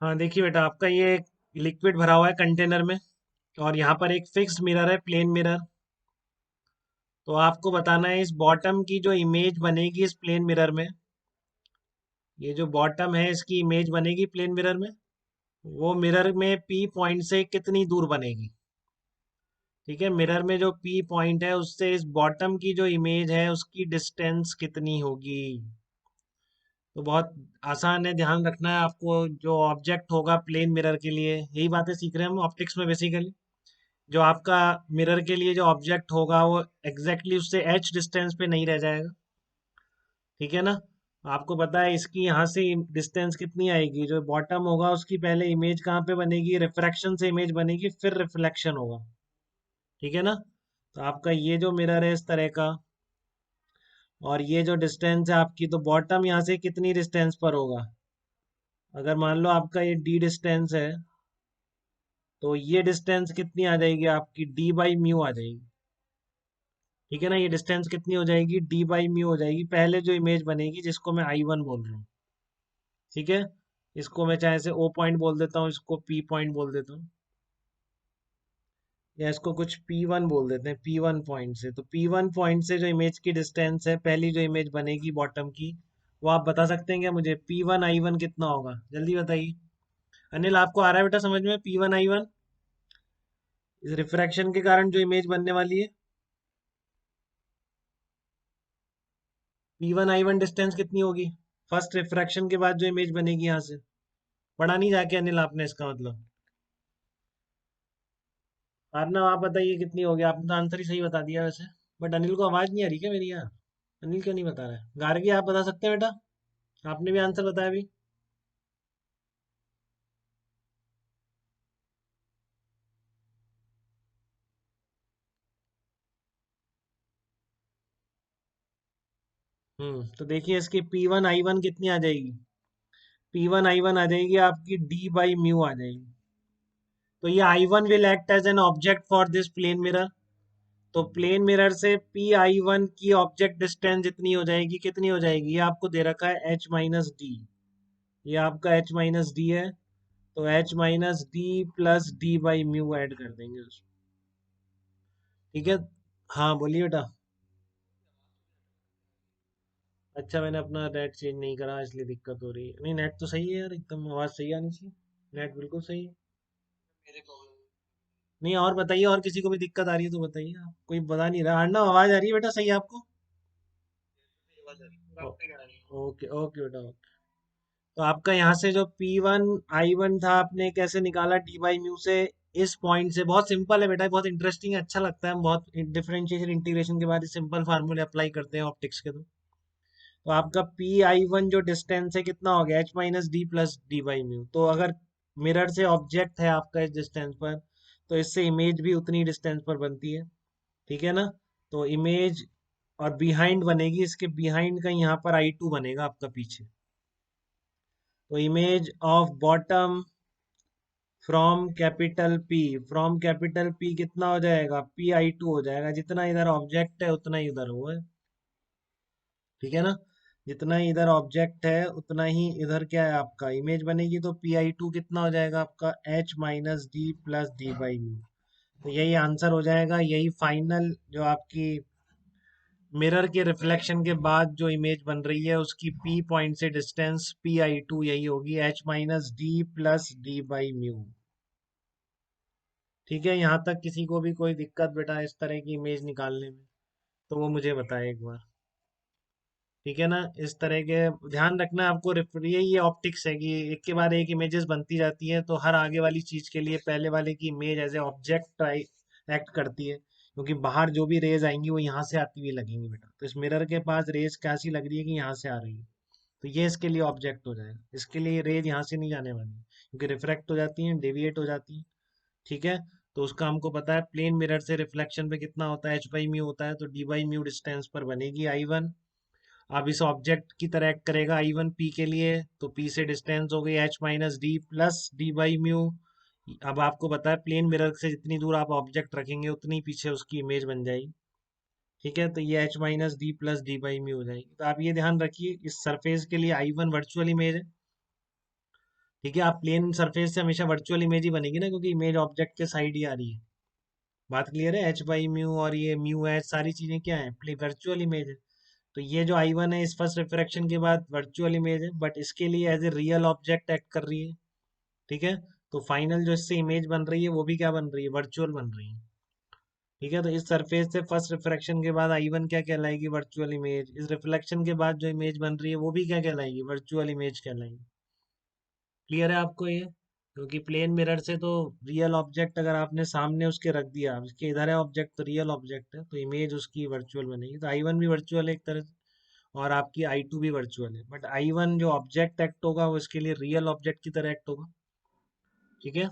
हाँ देखिए बेटा, आपका ये लिक्विड भरा हुआ है कंटेनर में, और यहाँ पर एक फिक्स्ड मिरर है, प्लेन मिरर। तो आपको बताना है इस बॉटम की जो इमेज बनेगी इस प्लेन मिरर में, ये जो बॉटम है इसकी इमेज बनेगी प्लेन मिरर में, वो मिरर में पी पॉइंट से कितनी दूर बनेगी। ठीक है, मिरर में जो पी पॉइंट है उससे इस बॉटम की जो इमेज है उसकी डिस्टेंस कितनी होगी। तो बहुत आसान है, ध्यान रखना है आपको। जो ऑब्जेक्ट होगा प्लेन मिरर के लिए, यही बातें सीख रहे हैं हम ऑप्टिक्स में बेसिकली। जो आपका मिरर के लिए जो ऑब्जेक्ट होगा वो एग्जैक्टली उससे एच डिस्टेंस पे नहीं रह जाएगा। ठीक है ना। आपको पता है इसकी यहाँ से डिस्टेंस कितनी आएगी, जो बॉटम होगा उसकी पहले इमेज कहाँ पे बनेगी, रिफ्रैक्शन से इमेज बनेगी, फिर रिफ्लेक्शन होगा। ठीक है ना। तो आपका ये जो मिरर है इस तरह का, और ये जो डिस्टेंस है आपकी, तो बॉटम यहाँ से कितनी डिस्टेंस पर होगा। अगर मान लो आपका ये डी डिस्टेंस है, तो ये डिस्टेंस कितनी आ जाएगी आपकी, डी बाई म्यू आ जाएगी। ठीक है ना, ये डिस्टेंस कितनी हो जाएगी, डी बाई म्यू हो जाएगी, पहले जो इमेज बनेगी जिसको मैं आई वन बोल रहा हूँ। ठीक है। इसको मैं चाहे से ओ पॉइंट बोल देता हूँ, इसको पी पॉइंट बोल देता हूँ, या इसको कुछ पी वन बोल देते हैं, पी वन पॉइंट से। तो पी वन पॉइंट से जो इमेज की डिस्टेंस है, पहली जो इमेज बनेगी बॉटम की, वो आप बता सकते हैं क्या मुझे, पी वन आई वन कितना होगा, जल्दी बताइए। अनिल, आपको आ रहा है बेटा समझ में, पी वन आई वन, इस रिफ्रैक्शन के कारण जो इमेज बनने वाली है। P one I one distance कितनी होगी, फर्स्ट रिफ्रैक्शन के बाद जो इमेज बनेगी यहाँ से। पढ़ा नहीं जाके अनिल आपने, इसका मतलब। अर्नव, आप बताइए कितनी होगी, आपने तो आंसर ही सही बता दिया वैसे। बट अनिल को आवाज नहीं आ रही क्या मेरी यार। अनिल क्यों नहीं बता रहा है, गार्गी आप बता सकते हैं बेटा, आपने भी आंसर बताया अभी। तो देखिए इसकी पी वन आई वन कितनी आ जाएगी, पी वन आई वन आ जाएगी आपकी डी बाई म्यू आ जाएगी। तो ये I one will act as an object for this plane mirror. तो प्लेन मिरर से पी आई वन की ऑब्जेक्ट डिस्टेंस जितनी हो जाएगी, कितनी हो जाएगी, ये आपको दे रखा है एच माइनस डी। ये आपका एच माइनस डी है, तो H minus D plus D by mu add कर देंगे उसमें। ठीक है। हाँ बोलिए बेटा। अच्छा, मैंने अपना नेट चेंज नहीं करा इसलिए दिक्कत हो रही है। नहीं, नेट तो सही है यार, एकदम आवाज़ सही आनी चाहिए। नेट बिल्कुल सही है। नहीं, और बताइए, और किसी को भी दिक्कत आ रही है तो बताइए, आप कोई बता नहीं रहा। अर्णव, आवाज़ आ रही है बेटा सही आपको। ओके ओके बेटा, ओके। तो आपका यहाँ से जो पी वन आई वन था, आपने कैसे निकाला डी बाई म्यू से, इस पॉइंट से। बहुत सिंपल है बेटा, बहुत इंटरेस्टिंग है, अच्छा लगता है। हम बहुत डिफरेंशिएशन इंटीग्रेशन के बाद सिंपल फार्मूले अप्लाई करते हैं ऑप्टिक्स के। तो आपका पी आई वन जो डिस्टेंस है कितना हो गया, H minus D plus D by mu. तो अगर मिरर से ऑब्जेक्ट है आपका इस डिस्टेंस पर, तो इससे इमेज भी उतनी डिस्टेंस पर बनती है। ठीक है ना। तो इमेज और बिहाइंड बनेगी, इसके बिहाइंड का यहाँ पर आई टू बनेगा आपका पीछे। तो image of bottom from capital P, from capital P कितना हो जाएगा, पी आई टू हो जाएगा। जितना इधर ऑब्जेक्ट है उतना ही इधर वो है। ठीक है ना। जितना ही इधर ऑब्जेक्ट है उतना ही इधर क्या है, आपका इमेज बनेगी। तो पी आई टू कितना हो जाएगा आपका, H minus D plus D by mu. तो यही आंसर हो जाएगा, यही फाइनल जो आपकी मिरर के रिफ्लेक्शन के बाद जो इमेज बन रही है उसकी पी पॉइंट से डिस्टेंस पी आई टू यही होगी, H minus D plus D by mu. ठीक है, यहाँ तक किसी को भी कोई दिक्कत बेटा इस तरह की इमेज निकालने में, तो वो मुझे बताए एक बार। ठीक है ना। इस तरह के ध्यान रखना है आपको। यही ये ऑप्टिक्स है कि एक के बाद एक इमेजेस बनती जाती है, तो हर आगे वाली चीज के लिए पहले वाले की image as a object try act करती है, क्योंकि बाहर जो भी रेज आएंगी वो यहाँ से आती हुई लगेंगी बेटा। तो इस मिरर के पास रेज कैसी लग रही है कि यहाँ से आ रही है, तो ये इसके लिए ऑब्जेक्ट हो जाएगा। इसके लिए रेज यहाँ से नहीं जाने वाली, क्योंकि रिफ्रैक्ट हो जाती है, डेविएट हो जाती है। ठीक है। तो उसका हमको पता है, प्लेन मिरर से रिफ्लेक्शन पे कितना होता है, एच बाई म्यू होता है। तो डी बाई म्यू डिस्टेंस पर बनेगी आई वन। अब इस ऑब्जेक्ट की तरह एक्ट करेगा आई वन पी के लिए, तो पी से डिस्टेंस हो गई H minus D plus D by mu. अब आपको पता है प्लेन मिरर से जितनी दूर आप ऑब्जेक्ट रखेंगे उतनी पीछे उसकी इमेज बन जाएगी। ठीक है, तो ये H minus D plus D by mu हो जाएगी। तो आप ये ध्यान रखिए, इस सरफेस के लिए आई वन वर्चुअल इमेज है, ठीक है, आप प्लेन सरफेस से हमेशा वर्चुअल इमेज ही बनेगी ना, क्योंकि इमेज ऑब्जेक्ट के साइड ही आ रही है। बात क्लियर है? एच बाई म्यू और ये म्यू एच सारी चीजें क्या है, वर्चुअल इमेज है। तो ये जो आई वन है इस फर्स्ट रिफ्रैक्शन के बाद वर्चुअल इमेज है, बट इसके लिए as a real object act कर रही है। ठीक है, तो फाइनल जो इससे इमेज बन रही है वो भी क्या बन रही है, वर्चुअल बन रही है। ठीक है, तो इस सरफेस से फर्स्ट रिफ्रैक्शन के बाद आई वन क्या कहलाएगी, वर्चुअल इमेज। इस रिफ्लेक्शन के बाद जो इमेज बन रही है वो भी क्या कहलाएगी, वर्चुअल इमेज कहलाएगी। क्लियर है आपको ये? क्योंकि प्लेन मिरर से तो रियल ऑब्जेक्ट अगर आपने सामने उसके रख दिया, उसके इधर है ऑब्जेक्ट तो रियल ऑब्जेक्ट है, तो इमेज उसकी वर्चुअल बनेगी। तो आई वन भी वर्चुअल है एक तरह से, और आपकी आई टू भी वर्चुअल है, बट आई वन जो ऑब्जेक्ट एक्ट होगा वो इसके लिए रियल ऑब्जेक्ट की तरह एक्ट होगा। ठीक है,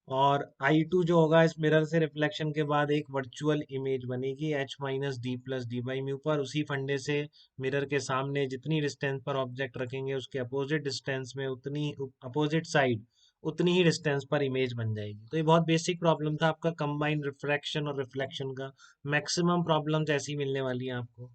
और आई टू जो होगा इस मिरर से रिफ्लेक्शन के बाद एक वर्चुअल इमेज बनेगी H minus D plus D by mu पर। उसी फंडे से मिरर के सामने जितनी डिस्टेंस पर ऑब्जेक्ट रखेंगे उसके अपोजिट डिस्टेंस में उतनी, अपोजिट साइड उतनी ही डिस्टेंस पर इमेज बन जाएगी। तो ये बहुत बेसिक प्रॉब्लम था आपका कंबाइंड रिफ्रैक्शन और रिफ्लेक्शन का। मैक्सिमम प्रॉब्लम्स ऐसी मिलने वाली हैं आपको।